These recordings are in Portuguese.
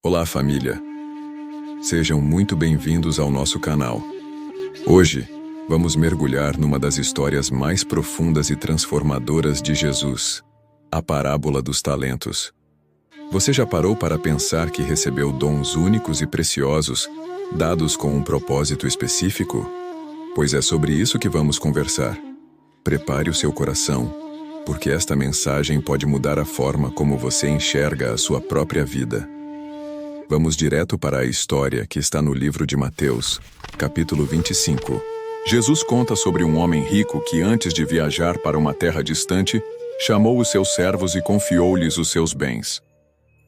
Olá, família. Sejam muito bem-vindos ao nosso canal. Hoje, vamos mergulhar numa das histórias mais profundas e transformadoras de Jesus, a parábola dos talentos. Você já parou para pensar que recebeu dons únicos e preciosos, dados com um propósito específico? Pois é sobre isso que vamos conversar. Prepare o seu coração, porque esta mensagem pode mudar a forma como você enxerga a sua própria vida. Vamos direto para a história que está no livro de Mateus, capítulo 25. Jesus conta sobre um homem rico que, antes de viajar para uma terra distante, chamou os seus servos e confiou-lhes os seus bens.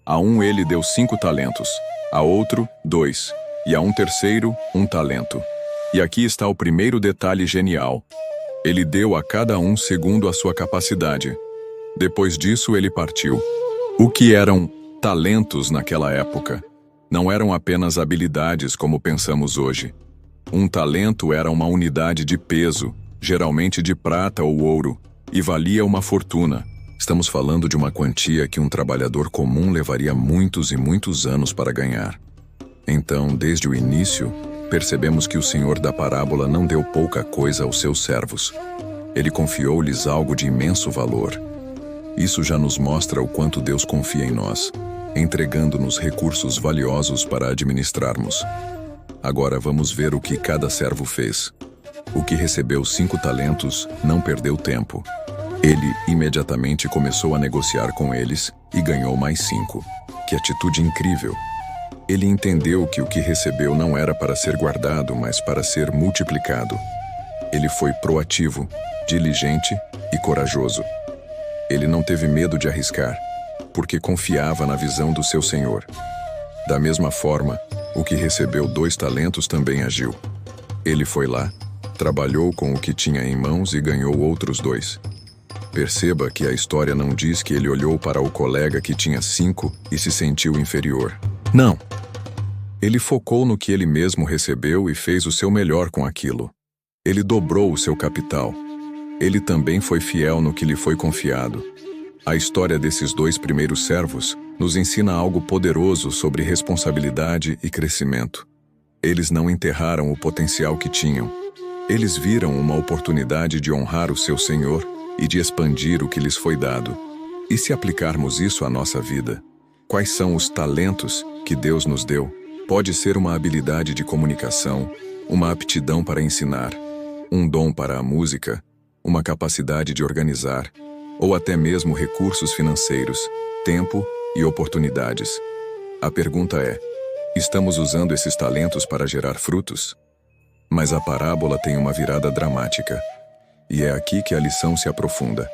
A um ele deu 5 talentos, a outro 2, e a um terceiro 1 talento. E aqui está o primeiro detalhe genial. Ele deu a cada um segundo a sua capacidade. Depois disso ele partiu. O que eram talentos naquela época? Não eram apenas habilidades como pensamos hoje. Um talento era uma unidade de peso, geralmente de prata ou ouro, e valia uma fortuna. Estamos falando de uma quantia que um trabalhador comum levaria muitos e muitos anos para ganhar. Então, desde o início, percebemos que o Senhor da parábola não deu pouca coisa aos seus servos. Ele confiou-lhes algo de imenso valor. Isso já nos mostra o quanto Deus confia em nós, entregando-nos recursos valiosos para administrarmos. Agora vamos ver o que cada servo fez. O que recebeu 5 talentos não perdeu tempo. Ele imediatamente começou a negociar com eles e ganhou mais 5. Que atitude incrível! Ele entendeu que o que recebeu não era para ser guardado, mas para ser multiplicado. Ele foi proativo, diligente e corajoso. Ele não teve medo de arriscar, porque confiava na visão do seu Senhor. Da mesma forma, o que recebeu 2 talentos também agiu. Ele foi lá, trabalhou com o que tinha em mãos e ganhou outros 2. Perceba que a história não diz que ele olhou para o colega que tinha 5 e se sentiu inferior. Não! Ele focou no que ele mesmo recebeu e fez o seu melhor com aquilo. Ele dobrou o seu capital. Ele também foi fiel no que lhe foi confiado. A história desses 2 primeiros servos nos ensina algo poderoso sobre responsabilidade e crescimento. Eles não enterraram o potencial que tinham. Eles viram uma oportunidade de honrar o seu Senhor e de expandir o que lhes foi dado. E se aplicarmos isso à nossa vida? Quais são os talentos que Deus nos deu? Pode ser uma habilidade de comunicação, uma aptidão para ensinar, um dom para a música, uma capacidade de organizar, ou até mesmo recursos financeiros, tempo e oportunidades. A pergunta é: estamos usando esses talentos para gerar frutos? Mas a parábola tem uma virada dramática, e é aqui que a lição se aprofunda.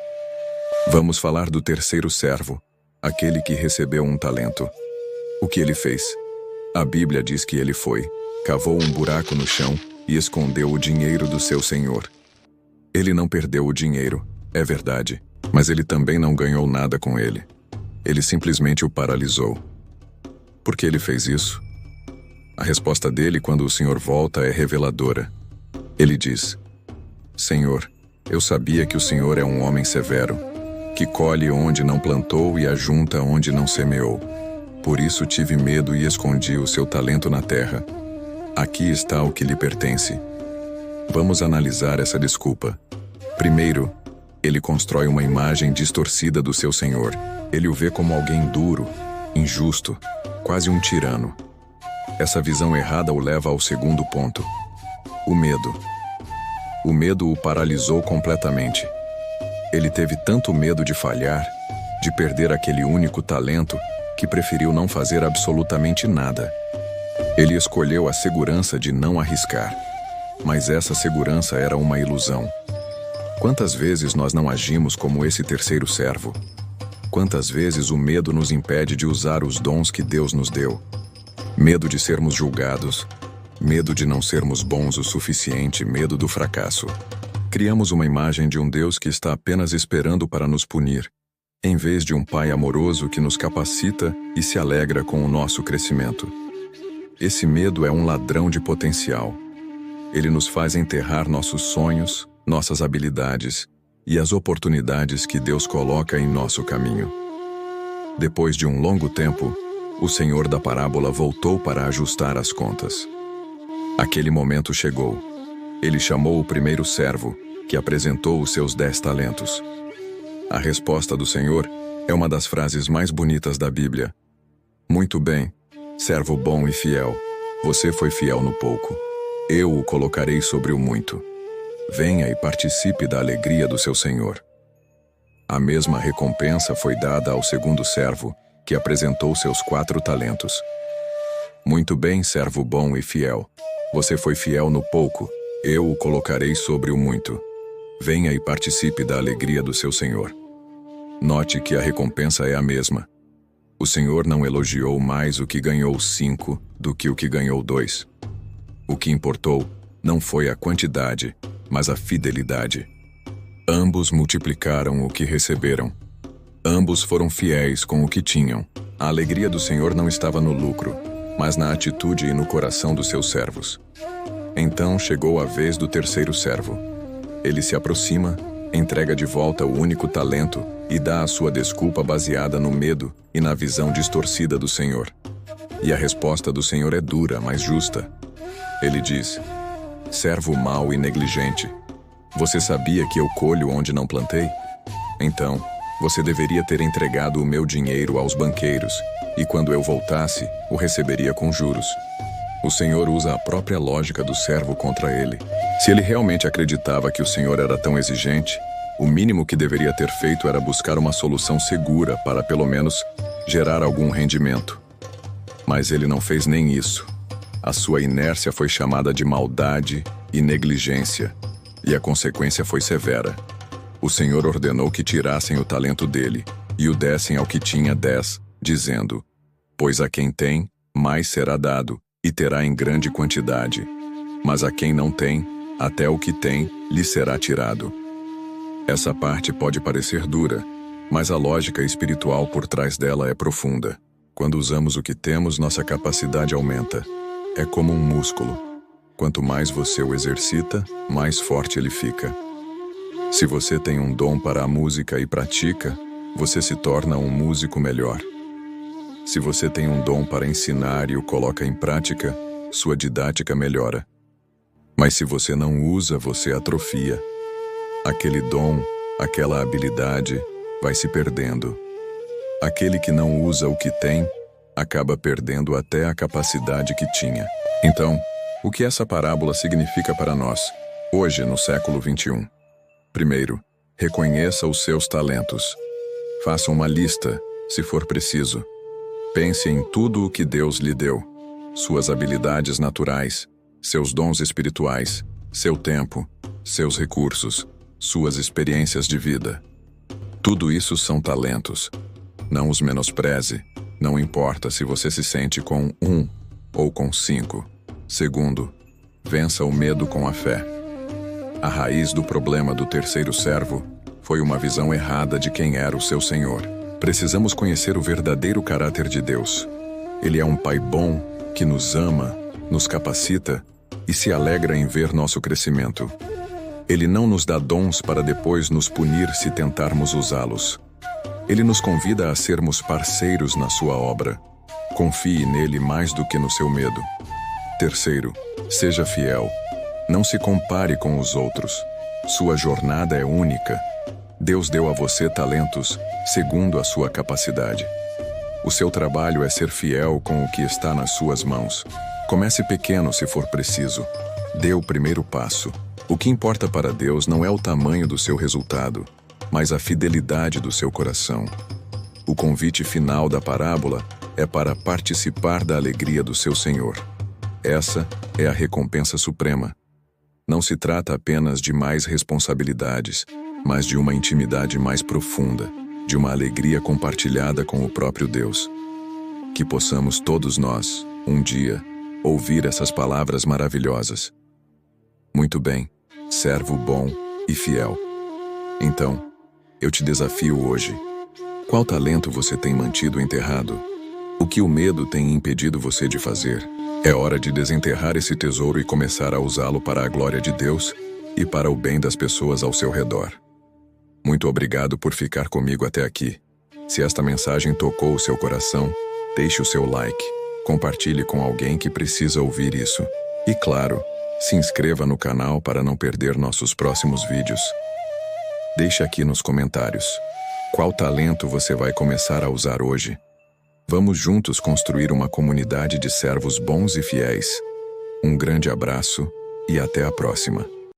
Vamos falar do terceiro servo, aquele que recebeu 1 talento. O que ele fez? A Bíblia diz que ele foi, cavou um buraco no chão e escondeu o dinheiro do seu senhor. Ele não perdeu o dinheiro, é verdade, mas ele também não ganhou nada com ele. Ele simplesmente o paralisou. Por que ele fez isso? A resposta dele quando o Senhor volta é reveladora. Ele diz: Senhor, eu sabia que o Senhor é um homem severo, que colhe onde não plantou e ajunta onde não semeou. Por isso tive medo e escondi o seu talento na terra. Aqui está o que lhe pertence. Vamos analisar essa desculpa. Primeiro, ele constrói uma imagem distorcida do seu Senhor. Ele o vê como alguém duro, injusto, quase um tirano. Essa visão errada o leva ao segundo ponto: o medo. O medo o paralisou completamente. Ele teve tanto medo de falhar, de perder aquele único talento, que preferiu não fazer absolutamente nada. Ele escolheu a segurança de não arriscar. Mas essa segurança era uma ilusão. Quantas vezes nós não agimos como esse terceiro servo? Quantas vezes o medo nos impede de usar os dons que Deus nos deu? Medo de sermos julgados, medo de não sermos bons o suficiente, medo do fracasso. Criamos uma imagem de um Deus que está apenas esperando para nos punir, em vez de um Pai amoroso que nos capacita e se alegra com o nosso crescimento. Esse medo é um ladrão de potencial. Ele nos faz enterrar nossos sonhos, nossas habilidades e as oportunidades que Deus coloca em nosso caminho. Depois de um longo tempo, O senhor da parábola voltou para ajustar as contas. Aquele momento chegou. Ele chamou o primeiro servo, que apresentou os seus 10 talentos. A resposta do Senhor é uma das frases mais bonitas da Bíblia. Muito bem, servo bom e fiel. Você foi fiel no pouco. Eu o colocarei sobre o muito. Venha e participe da alegria do seu Senhor. A mesma recompensa foi dada ao segundo servo, que apresentou seus 4 talentos. Muito bem, servo bom e fiel. Você foi fiel no pouco. Eu o colocarei sobre o muito. Venha e participe da alegria do seu Senhor. Note que a recompensa é a mesma. O Senhor não elogiou mais o que ganhou 5 do que o que ganhou 2. O que importou não foi a quantidade, mas a fidelidade. Ambos multiplicaram o que receberam. Ambos foram fiéis com o que tinham. A alegria do Senhor não estava no lucro, mas na atitude e no coração dos seus servos. Então chegou a vez do terceiro servo. Ele se aproxima, entrega de volta o único talento e dá a sua desculpa baseada no medo e na visão distorcida do Senhor. E a resposta do Senhor é dura, mas justa. Ele diz: servo mau e negligente, você sabia que eu colho onde não plantei? Então, você deveria ter entregado o meu dinheiro aos banqueiros, e quando eu voltasse, o receberia com juros. O Senhor usa a própria lógica do servo contra ele. Se ele realmente acreditava que o Senhor era tão exigente, o mínimo que deveria ter feito era buscar uma solução segura para, pelo menos, gerar algum rendimento. Mas ele não fez nem isso. A sua inércia foi chamada de maldade e negligência, e a consequência foi severa. O Senhor ordenou que tirassem o talento dele e o dessem ao que tinha 10, dizendo: pois a quem tem, mais será dado, e terá em grande quantidade. Mas a quem não tem, até o que tem, lhe será tirado. Essa parte pode parecer dura, mas a lógica espiritual por trás dela é profunda. Quando usamos o que temos, nossa capacidade aumenta. É como um músculo. Quanto mais você o exercita, mais forte ele fica. Se você tem um dom para a música e pratica, você se torna um músico melhor. Se você tem um dom para ensinar e o coloca em prática, sua didática melhora. Mas se você não usa, você atrofia. Aquele dom, aquela habilidade, vai se perdendo. Aquele que não usa o que tem, acaba perdendo até a capacidade que tinha. Então, o que essa parábola significa para nós, hoje no século 21? Primeiro, reconheça os seus talentos. Faça uma lista, se for preciso. Pense em tudo o que Deus lhe deu. Suas habilidades naturais, seus dons espirituais, seu tempo, seus recursos, suas experiências de vida. Tudo isso são talentos. Não os menospreze. Não importa se você se sente com 1 ou com 5. Segundo, vença o medo com a fé. A raiz do problema do terceiro servo foi uma visão errada de quem era o seu Senhor. Precisamos conhecer o verdadeiro caráter de Deus. Ele é um Pai bom, que nos ama, nos capacita e se alegra em ver nosso crescimento. Ele não nos dá dons para depois nos punir se tentarmos usá-los. Ele nos convida a sermos parceiros na sua obra. Confie nele mais do que no seu medo. Terceiro, seja fiel. Não se compare com os outros. Sua jornada é única. Deus deu a você talentos segundo a sua capacidade. O seu trabalho é ser fiel com o que está nas suas mãos. Comece pequeno se for preciso. Dê o primeiro passo. O que importa para Deus não é o tamanho do seu resultado, mas a fidelidade do seu coração. O convite final da parábola é para participar da alegria do seu Senhor. Essa é a recompensa suprema. Não se trata apenas de mais responsabilidades, mas de uma intimidade mais profunda, de uma alegria compartilhada com o próprio Deus. Que possamos todos nós, um dia, ouvir essas palavras maravilhosas. Muito bem, servo bom e fiel. Então, eu te desafio hoje. Qual talento você tem mantido enterrado? O que o medo tem impedido você de fazer? É hora de desenterrar esse tesouro e começar a usá-lo para a glória de Deus e para o bem das pessoas ao seu redor. Muito obrigado por ficar comigo até aqui. Se esta mensagem tocou o seu coração, Deixe o seu like, compartilhe com alguém que precisa ouvir isso. E claro, se inscreva no canal para não perder nossos próximos vídeos. Deixe aqui nos comentários qual talento você vai começar a usar hoje. Vamos juntos construir uma comunidade de servos bons e fiéis. Um grande abraço e até a próxima.